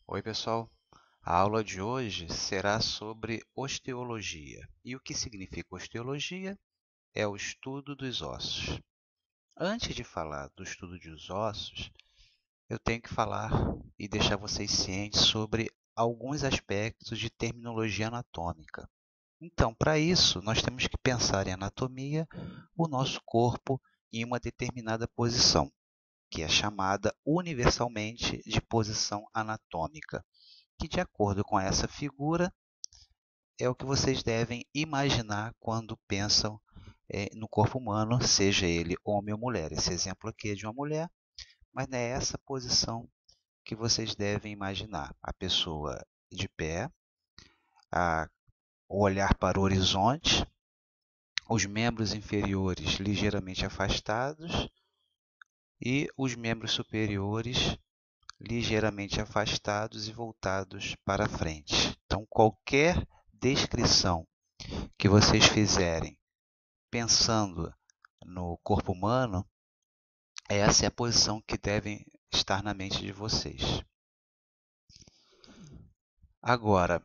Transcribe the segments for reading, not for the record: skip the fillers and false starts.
Oi, pessoal. A aula de hoje será sobre osteologia. E o que significa osteologia? É o estudo dos ossos. Antes de falar do estudo dos ossos, eu tenho que falar e deixar vocês cientes sobre alguns aspectos de terminologia anatômica. Então, para isso, nós temos que pensar em anatomia, o nosso corpo em uma determinada posição, que é chamada universalmente de posição anatômica, que, de acordo com essa figura, é o que vocês devem imaginar quando pensam no corpo humano, seja ele homem ou mulher. Esse exemplo aqui é de uma mulher, mas não é essa posição que vocês devem imaginar. A pessoa de pé, o olhar para o horizonte, os membros inferiores ligeiramente afastados e os membros superiores ligeiramente afastados e voltados para frente. Então, qualquer descrição que vocês fizerem pensando no corpo humano, essa é a posição que deve estar na mente de vocês. Agora,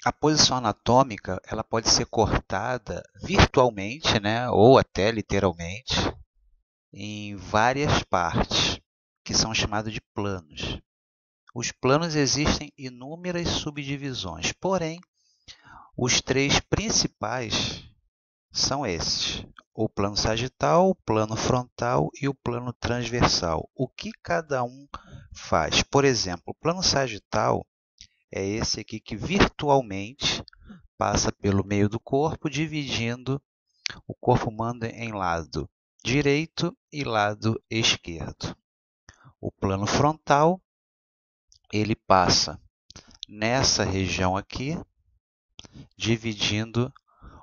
a posição anatômica ela pode ser cortada virtualmente, né, ou até literalmente, em várias partes, que são chamadas de planos. Os planos existem inúmeras subdivisões, porém, os três principais são esses: o plano sagital, o plano frontal e o plano transversal. O que cada um faz? Por exemplo, o plano sagital é esse aqui que virtualmente passa pelo meio do corpo, dividindo o corpo humano em lado direito e lado esquerdo. O plano frontal, ele passa nessa região aqui, dividindo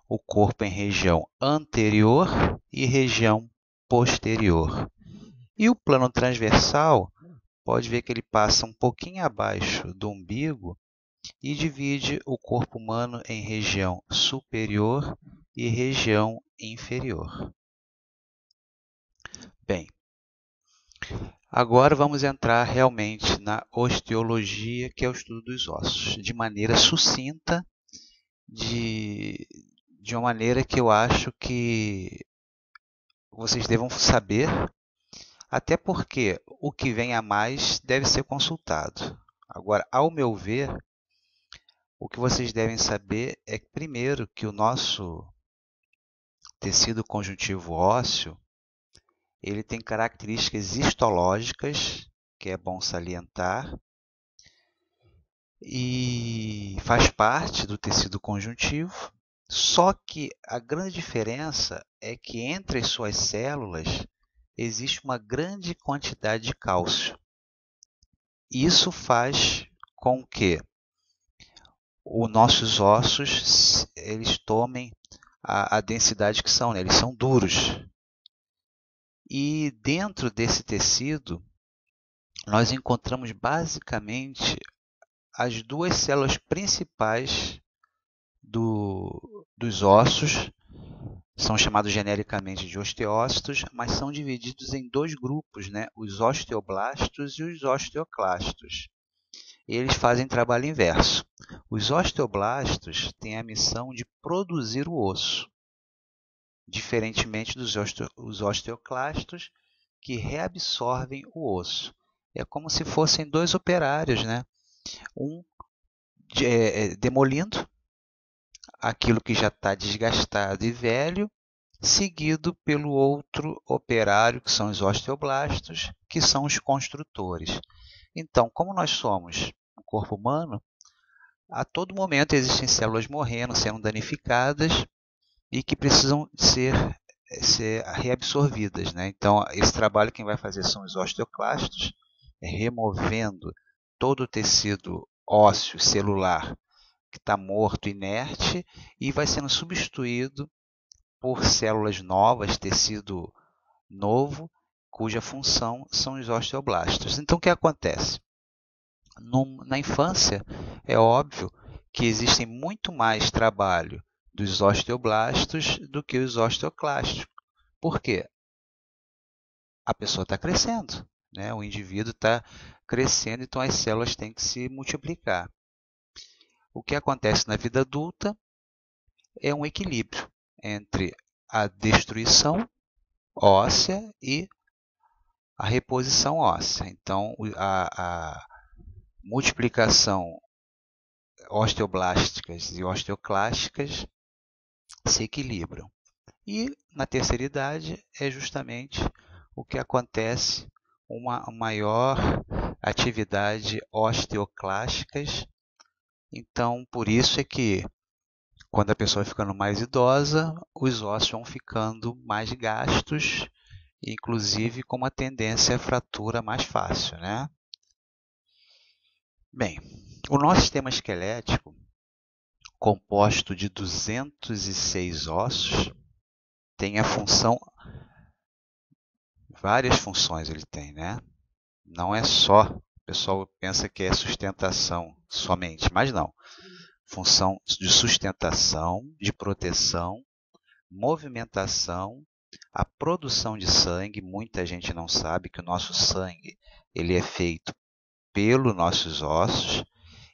o corpo em região anterior e região posterior. E o plano transversal, pode ver que ele passa um pouquinho abaixo do umbigo e divide o corpo humano em região superior e região inferior. Bem, agora vamos entrar realmente na osteologia, que é o estudo dos ossos, de maneira sucinta, de uma maneira que eu acho que vocês devam saber, até porque o que vem a mais deve ser consultado. Agora, ao meu ver, o que vocês devem saber é, primeiro, que o nosso tecido conjuntivo ósseo ele tem características histológicas, que é bom salientar, e faz parte do tecido conjuntivo, só que a grande diferença é que entre as suas células existe uma grande quantidade de cálcio. Isso faz com que os nossos ossos eles tomem a densidade que são, né? Eles são duros. E dentro desse tecido, nós encontramos basicamente as duas células principais dos ossos, são chamados genericamente de osteócitos, mas são divididos em dois grupos, né? Os osteoblastos e os osteoclastos. Eles fazem trabalho inverso. Os osteoblastos têm a missão de produzir o osso, diferentemente dos osteoclastos, que reabsorvem o osso. É como se fossem dois operários, né? Um demolindo aquilo que já está desgastado e velho, seguido pelo outro operário, que são os osteoblastos, que são os construtores. Então, como nós somos o corpo humano, a todo momento existem células morrendo, sendo danificadas e que precisam ser reabsorvidas, né? Então, esse trabalho quem vai fazer são os osteoclastos, removendo todo o tecido ósseo celular que está morto, inerte, e vai sendo substituído por células novas, tecido novo, cuja função são os osteoblastos. Então, o que acontece? Na infância, é óbvio que existem muito mais trabalho dos osteoblastos do que os osteoclastos. Por quê? A pessoa está crescendo. né? O indivíduo está crescendo, então as células têm que se multiplicar. O que acontece na vida adulta é um equilíbrio entre a destruição óssea e a reposição óssea. Então, a multiplicação osteoblásticas e osteoclásticas se equilibram. E na terceira idade é justamente o que acontece, uma maior atividade osteoclásticas. Então, por isso é que quando a pessoa vai ficando mais idosa, os ossos vão ficando mais gastos, inclusive com uma tendência à fratura mais fácil, né? Bem, o nosso sistema esquelético, composto de 206 ossos, tem a função, várias funções ele tem, né? Não é só, o pessoal pensa que é sustentação somente, mas não. Função de sustentação, de proteção, movimentação, a produção de sangue. Muita gente não sabe que o nosso sangue ele é feito pelos nossos ossos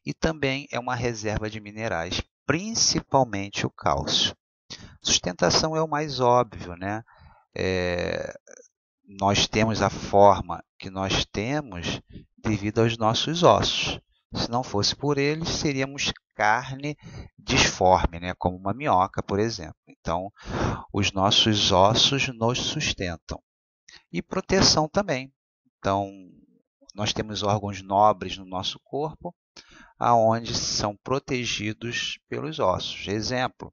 e também é uma reserva de minerais, principalmente o cálcio. Sustentação é o mais óbvio, né? Nós temos a forma que nós temos devido aos nossos ossos. Se não fosse por eles, seríamos carne disforme, né? Como uma minhoca, por exemplo. Então, os nossos ossos nos sustentam. E proteção também. Então, nós temos órgãos nobres no nosso corpo, aonde são protegidos pelos ossos. Exemplo,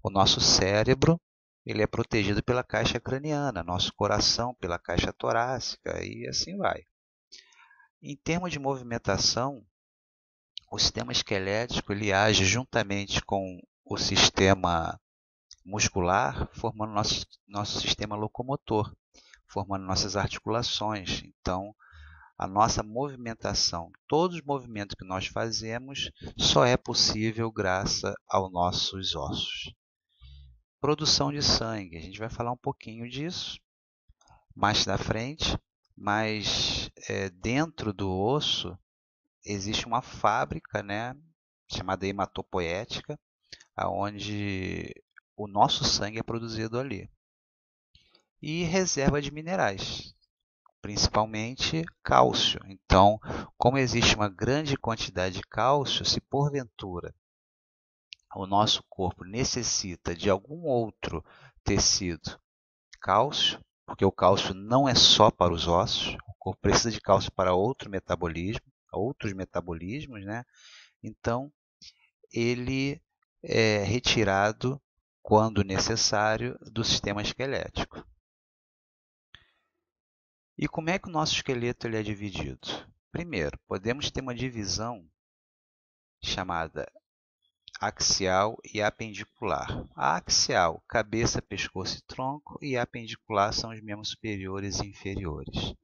o nosso cérebro ele é protegido pela caixa craniana, nosso coração pela caixa torácica e assim vai. Em termos de movimentação, o sistema esquelético ele age juntamente com o sistema muscular, formando nosso sistema locomotor, formando nossas articulações. Então, a nossa movimentação, todos os movimentos que nós fazemos, só é possível graças aos nossos ossos. Produção de sangue, a gente vai falar um pouquinho disso mais na frente, mas dentro do osso existe uma fábrica, né, chamada hematopoética, onde o nosso sangue é produzido ali. E reserva de minerais, principalmente cálcio. Então, como existe uma grande quantidade de cálcio, se porventura o nosso corpo necessita de algum outro tecido cálcio, porque o cálcio não é só para os ossos, o corpo precisa de cálcio para outros metabolismos, né? Então, ele é retirado, quando necessário, do sistema esquelético. E como é que o nosso esqueleto ele é dividido? Primeiro, podemos ter uma divisão chamada axial e apendicular. A axial, cabeça, pescoço e tronco, e a apendicular são os membros superiores e inferiores.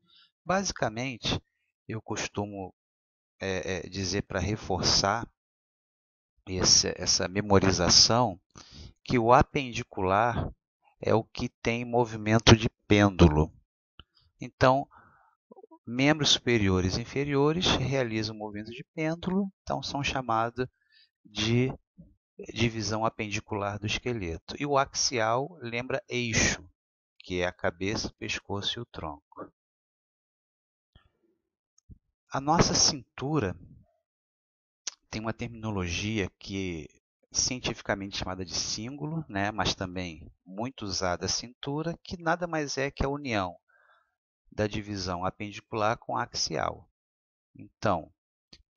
Basicamente, eu costumo dizer para reforçar essa memorização que o apendicular é o que tem movimento de pêndulo. Então, membros superiores e inferiores realizam movimento de pêndulo, então são chamados de divisão apendicular do esqueleto. E o axial lembra eixo, que é a cabeça, o pescoço e o tronco. A nossa cintura tem uma terminologia que cientificamente chamada de cíngulo, né, mas também muito usada a cintura, que nada mais é que a união da divisão apendicular com a axial. Então,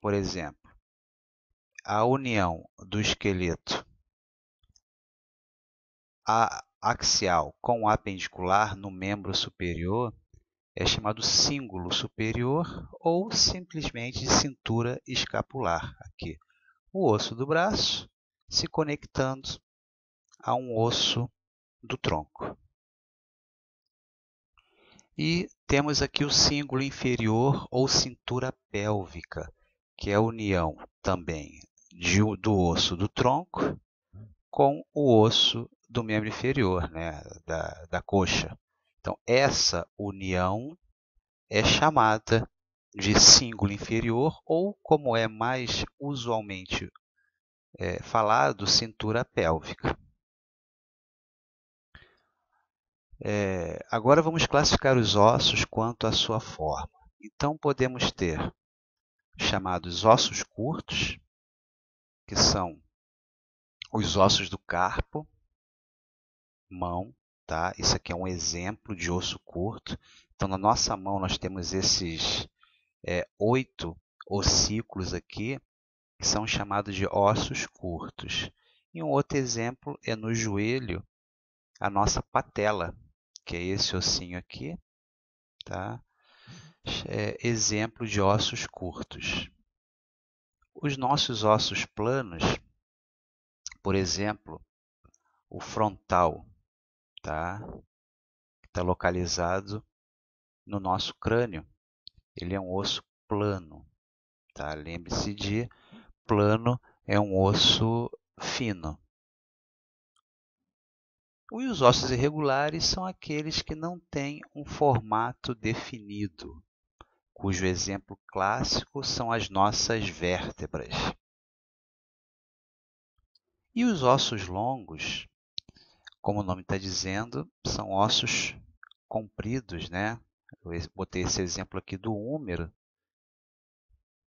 por exemplo, a união do esqueleto axial com o apendicular no membro superior é chamado cíngulo superior ou simplesmente de cintura escapular. Aqui, o osso do braço se conectando a um osso do tronco. E temos aqui o cíngulo inferior ou cintura pélvica, que é a união também do osso do tronco com o osso do membro inferior, né, da coxa. Então, essa união é chamada de cíngulo inferior ou, como é mais usualmente falado, cintura pélvica. Agora vamos classificar os ossos quanto à sua forma. Então podemos ter chamados ossos curtos, que são os ossos do carpo, mão, tá? Isso aqui é um exemplo de osso curto. Então na nossa mão nós temos esses 8 ossículos aqui, que são chamados de ossos curtos. E um outro exemplo é no joelho, a nossa patela, que é esse ossinho aqui, tá? Exemplo de ossos curtos. Os nossos ossos planos, por exemplo, o frontal, tá? Que está localizado no nosso crânio. Ele é um osso plano, tá? Lembre-se de plano é um osso fino. E os ossos irregulares são aqueles que não têm um formato definido, cujo exemplo clássico são as nossas vértebras. E os ossos longos, como o nome está dizendo, são ossos compridos, né? Eu botei esse exemplo aqui do húmero,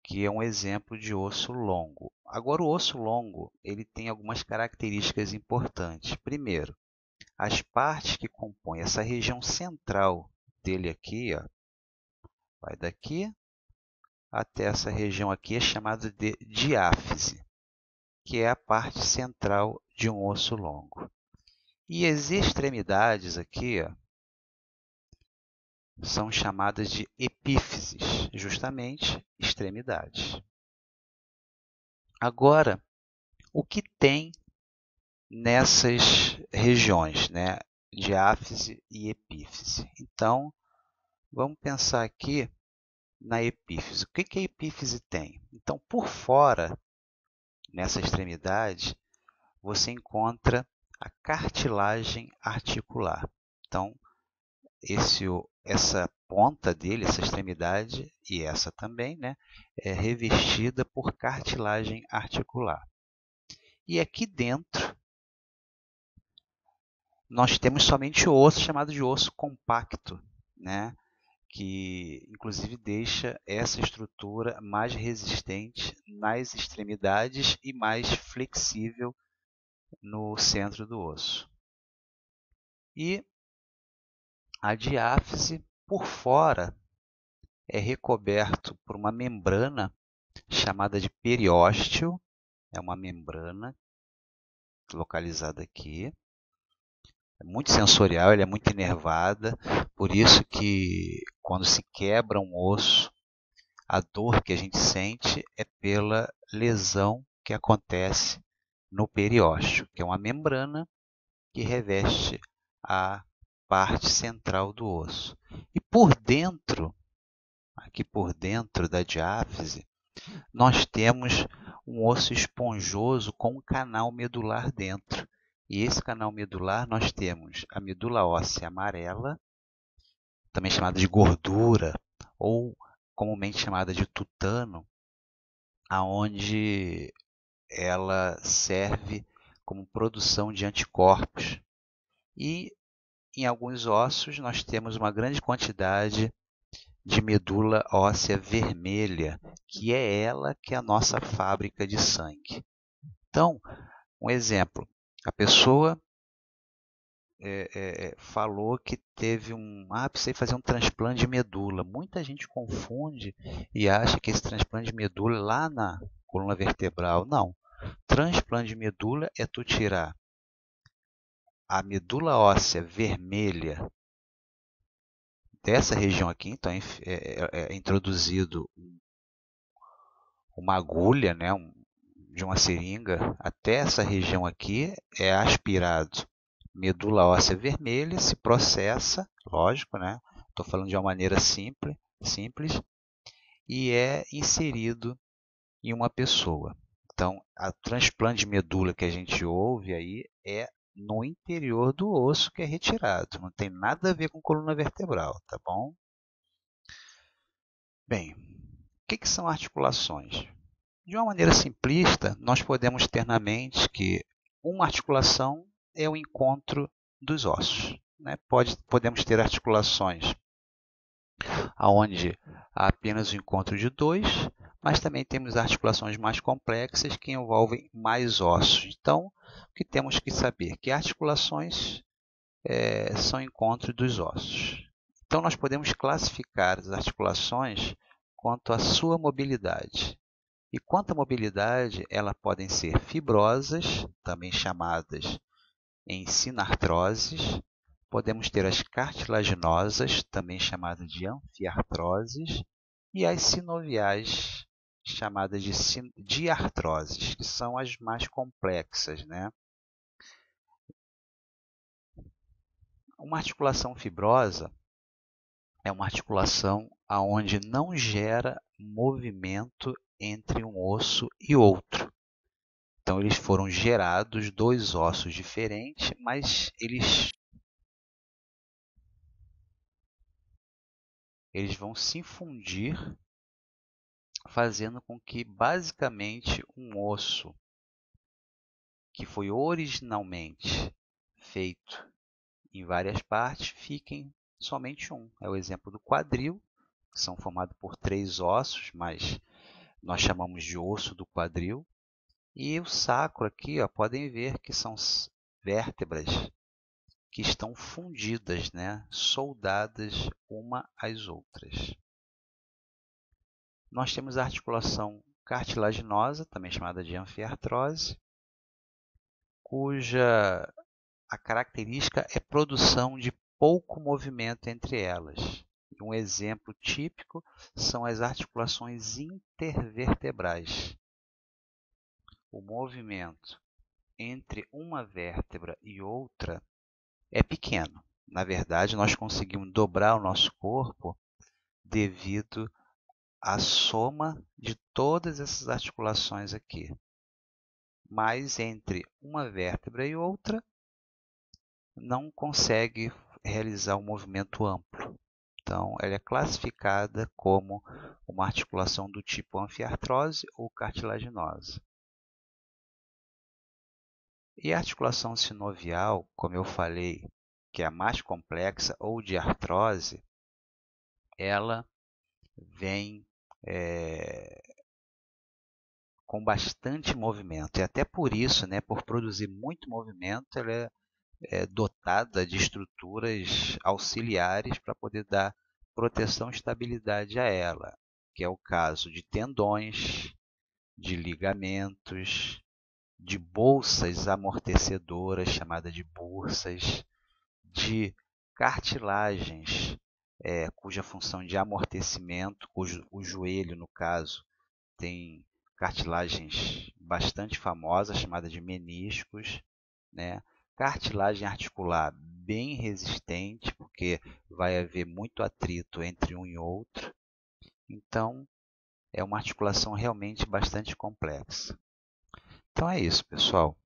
que é um exemplo de osso longo. Agora, o osso longo ele tem algumas características importantes. Primeiro, as partes que compõem essa região central dele aqui, ó, vai daqui até essa região aqui, é chamada de diáfise, que é a parte central de um osso longo. E as extremidades aqui, ó, são chamadas de epífises, justamente extremidades. Agora, o que tem nessas regiões, né? Diáfise e epífise? Então, vamos pensar aqui na epífise. O que a epífise tem? Então, por fora, nessa extremidade, você encontra a cartilagem articular. Então, essa ponta dele, essa extremidade e essa também, né, é revestida por cartilagem articular. E aqui dentro nós temos somente o osso chamado de osso compacto, né, que inclusive deixa essa estrutura mais resistente nas extremidades e mais flexível no centro do osso. E a diáfise, por fora, é recoberto por uma membrana chamada de periósteo. É uma membrana localizada aqui. É muito sensorial, ela é muito inervada, por isso que quando se quebra um osso, a dor que a gente sente é pela lesão que acontece no periósteo, que é uma membrana que reveste a parte central do osso. E por dentro, aqui por dentro da diáfise, nós temos um osso esponjoso com um canal medular dentro. E esse canal medular nós temos a medula óssea amarela, também chamada de gordura, ou comumente chamada de tutano, aonde ela serve como produção de anticorpos. E em alguns ossos nós temos uma grande quantidade de medula óssea vermelha, que é ela que é a nossa fábrica de sangue. Então, um exemplo, a pessoa falou que teve precisei fazer um transplante de medula. Muita gente confunde e acha que esse transplante de medula é lá na coluna vertebral. Não. Transplante de medula é tu tirar a medula óssea vermelha dessa região aqui. Então, é introduzido uma agulha, né, de uma seringa até essa região aqui, é aspirado medula óssea vermelha, se processa, lógico, né? Estou falando de uma maneira simples, e é inserido em uma pessoa. Então, a transplante de medula que a gente ouve aí é no interior do osso que é retirado. Não tem nada a ver com coluna vertebral, tá bom? Bem, o que são articulações? De uma maneira simplista, nós podemos ter na mente que uma articulação é o encontro dos ossos, né? Podemos ter articulações onde há apenas o encontro de dois, mas também temos articulações mais complexas que envolvem mais ossos. Então, o que temos que saber? Que articulações são encontros dos ossos. Então, nós podemos classificar as articulações quanto à sua mobilidade. E quanto à mobilidade, elas podem ser fibrosas, também chamadas em sinartroses. Podemos ter as cartilaginosas, também chamadas de anfiartroses, e as sinoviais, chamadas de diartroses, que são as mais complexas, né? Uma articulação fibrosa é uma articulação onde não gera movimento entre um osso e outro. Então, eles foram gerados dois ossos diferentes, mas eles vão se fundir, fazendo com que, basicamente, um osso que foi originalmente feito em várias partes fiquem somente um. É o exemplo do quadril, que são formados por três ossos, mas nós chamamos de osso do quadril. E o sacro aqui, ó, podem ver que são vértebras que estão fundidas, né? Soldadas uma às outras. Nós temos a articulação cartilaginosa, também chamada de anfiartrose, cuja a característica é produção de pouco movimento entre elas. Um exemplo típico são as articulações intervertebrais. O movimento entre uma vértebra e outra é pequeno. Na verdade, nós conseguimos dobrar o nosso corpo devido à soma de todas essas articulações aqui. Mas entre uma vértebra e outra, não consegue realizar um movimento amplo. Então, ela é classificada como uma articulação do tipo anfiartrose ou cartilaginosa. E a articulação sinovial, como eu falei, que é a mais complexa, ou de artrose, ela vem com bastante movimento. E até por isso, né, por produzir muito movimento, ela é dotada de estruturas auxiliares para poder dar proteção e estabilidade a ela, que é o caso de tendões, de ligamentos, de bolsas amortecedoras, chamadas de bursas, de cartilagens, cuja função de amortecimento, o joelho, no caso, tem cartilagens bastante famosas, chamadas de meniscos, né? Cartilagem articular bem resistente, porque vai haver muito atrito entre um e outro. Então, é uma articulação realmente bastante complexa. Então é isso, pessoal.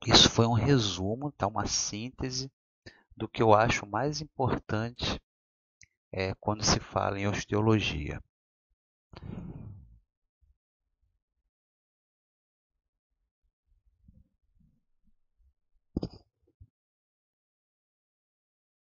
Isso foi um resumo, tá? Uma síntese do que eu acho mais importante quando se fala em osteologia.